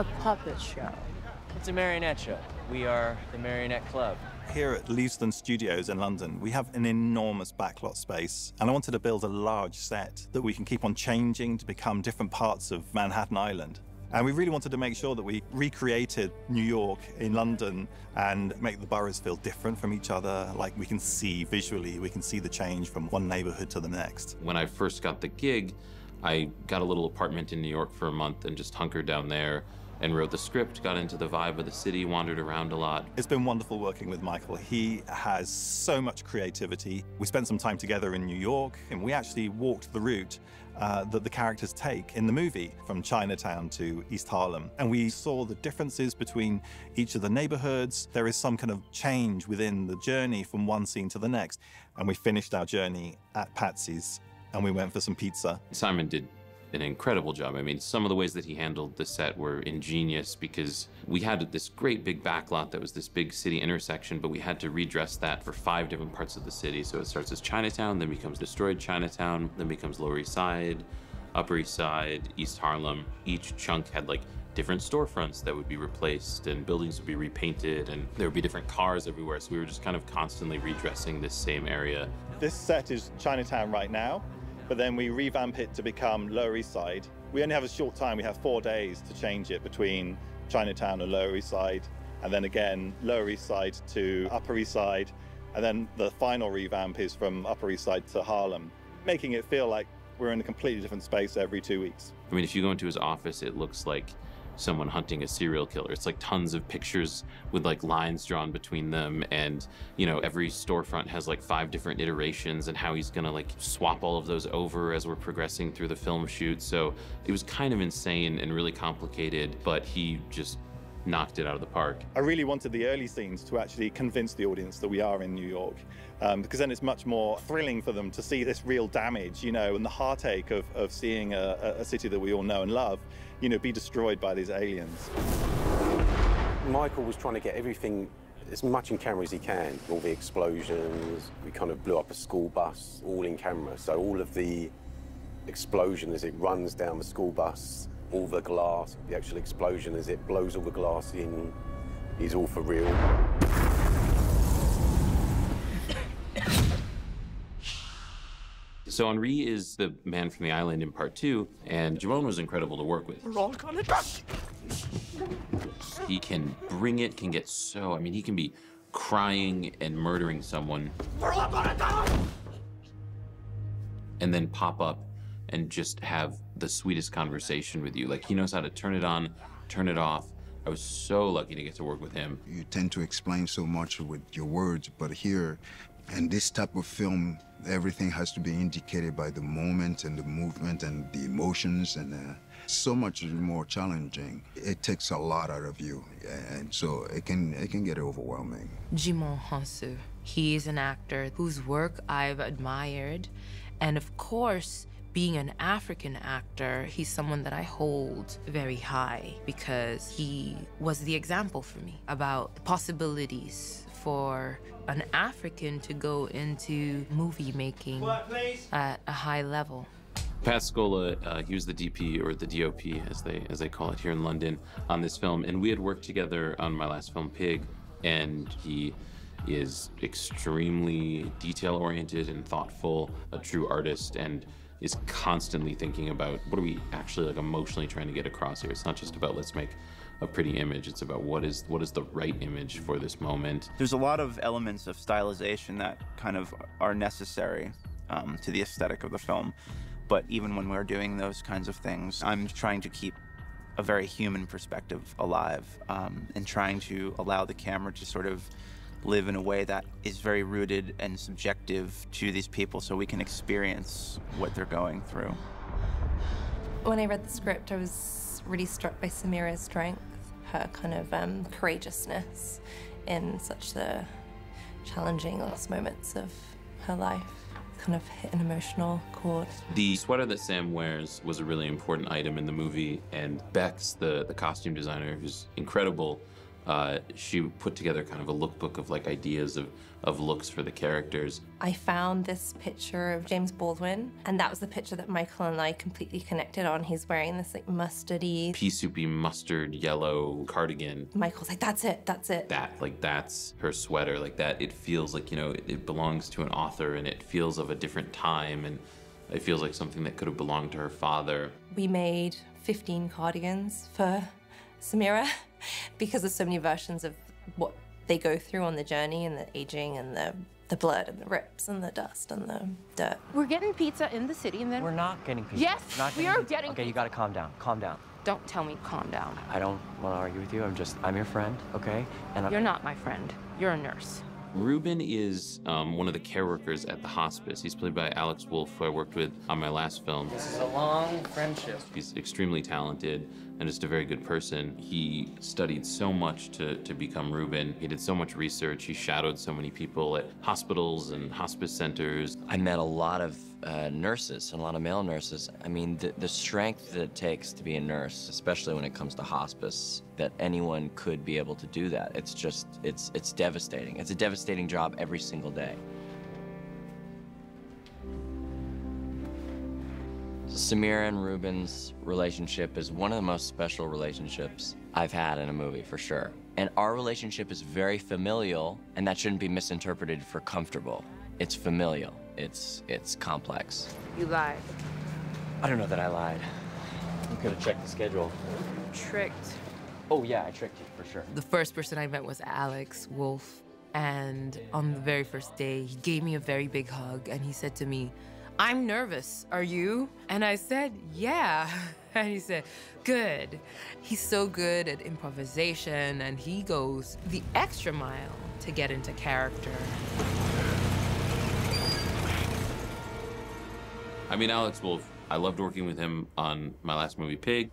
A puppet show. It's a marionette show. We are the Marionette Club. Here at Leavesden Studios in London, we have an enormous backlot space, and I wanted to build a large set that we can keep on changing to become different parts of Manhattan Island. And we really wanted to make sure that we recreated New York in London and make the boroughs feel different from each other. Like we can see visually, we can see the change from one neighborhood to the next. When I first got the gig, I got a little apartment in New York for a month and just hunkered down there and wrote the script, got into the vibe of the city, wandered around a lot. It's been wonderful working with Michael. He has so much creativity. We spent some time together in New York, and we actually walked the route that the characters take in the movie, from Chinatown to East Harlem. And we saw the differences between each of the neighborhoods. There is some kind of change within the journey from one scene to the next. And we finished our journey at Patsy's, and we went for some pizza. Simon did an incredible job. I mean, some of the ways that he handled the set were ingenious because we had this great big backlot that was this big city intersection, but we had to redress that for 5 different parts of the city. So it starts as Chinatown, then becomes destroyed Chinatown, then becomes Lower East Side, Upper East Side, East Harlem. Each chunk had like different storefronts that would be replaced and buildings would be repainted and there would be different cars everywhere. So we were just kind of constantly redressing this same area. This set is Chinatown right now, but then we revamp it to become Lower East Side. We only have a short time. We have 4 days to change it between Chinatown and Lower East Side, and then again, Lower East Side to Upper East Side, and then the final revamp is from Upper East Side to Harlem, making it feel like we're in a completely different space every 2 weeks. I mean, if you go into his office, it looks like someone hunting a serial killer. It's like tons of pictures with like lines drawn between them, and you know, every storefront has like 5 different iterations and how he's gonna like swap all of those over as we're progressing through the film shoot. So it was kind of insane and really complicated, but he just knocked it out of the park. I really wanted the early scenes to actually convince the audience that we are in New York, because then it's much more thrilling for them to see this real damage, you know, and the heartache of seeing a city that we all know and love, you know, be destroyed by these aliens. Michael was trying to get everything as much in camera as he can. All the explosions, we kind of blew up a school bus, all in camera. So all of the explosion as it runs down the school bus, all the glass, the actual explosion as it blows all the glass in, is all for real. So Henri is the man from the island in part 2, and Jamon was incredible to work with. We're all gonna die. He can bring it, can get so, I mean, he can be crying and murdering someone. We're all gonna die. And then pop up and just have the sweetest conversation with you. Like, he knows how to turn it on, turn it off. I was so lucky to get to work with him. You tend to explain so much with your words, but here, in this type of film, everything has to be indicated by the moment and the movement and the emotions, and so much more challenging. It takes a lot out of you, and so it can get overwhelming. Jimon Hansu, he is an actor whose work I've admired, and of course, being an African actor, he's someone that I hold very high because he was the example for me about the possibilities for an African to go into movie making at a high level. Pat Scola, he was the DP, or the DOP as they call it here in London, on this film, and we had worked together on my last film, Pig, and he is extremely detail-oriented and thoughtful, a true artist, and is constantly thinking about what are we actually like emotionally trying to get across here. It's not just about let's make a pretty image, it's about what is the right image for this moment. There's a lot of elements of stylization that kind of are necessary to the aesthetic of the film, but even when we're doing those kinds of things, I'm trying to keep a very human perspective alive, and trying to allow the camera to sort of live in a way that is very rooted and subjective to these people so we can experience what they're going through. When I read the script, I was really struck by Samira's strength, her kind of courageousness in such the challenging last moments of her life. Kind of hit an emotional chord. The sweater that Sam wears was a really important item in the movie, and Bex, the costume designer, who's incredible, she put together kind of a lookbook of like ideas of looks for the characters. I found this picture of James Baldwin, and that was the picture that Michael and I completely connected on. He's wearing this like mustardy, Pea soupy mustard yellow cardigan. Michael's like, that's it, that's it. That's her sweater, like that. It feels like, you know, it belongs to an author, and it feels of a different time, and it feels like something that could have belonged to her father. We made 15 cardigans for Samira because there's so many versions of what they go through on the journey, and the aging and the blood and the rips and the dust and the dirt. We're getting pizza in the city, and then We're not getting pizza. Yes, We're not we are getting Okay, you pizza. gotta calm down. Calm down. Don't tell me calm down. I don't want to argue with you. I'm your friend, okay? And You're not my friend. You're a nurse. Ruben is one of the care workers at the hospice. He's played by Alex Wolff, who I worked with on my last film. This is a long friendship. He's extremely talented and just a very good person. He studied so much to become Ruben. He did so much research. He shadowed so many people at hospitals and hospice centers. I met a lot of nurses, and a lot of male nurses. I mean, the strength that it takes to be a nurse, especially when it comes to hospice, that anyone could be able to do that. It's just, it's devastating. It's a devastating job every single day. Samira and Ruben's relationship is one of the most special relationships I've had in a movie, for sure. And our relationship is very familial, and that shouldn't be misinterpreted for comfortable. It's familial. It's complex. You lied. I don't know that I lied. You could have checked the schedule. Tricked. Oh yeah, I tricked you, for sure. The first person I met was Alex Wolff, and on the very first day, he gave me a very big hug, and he said to me, "I'm nervous, are you?" And I said, "Yeah." And he said, "Good." He's so good at improvisation, and he goes the extra mile to get into character. I mean, Alex Wolff, I loved working with him on my last movie, Pig.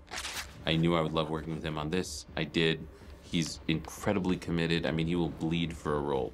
I knew I would love working with him on this. I did. He's incredibly committed. I mean, he will bleed for a role.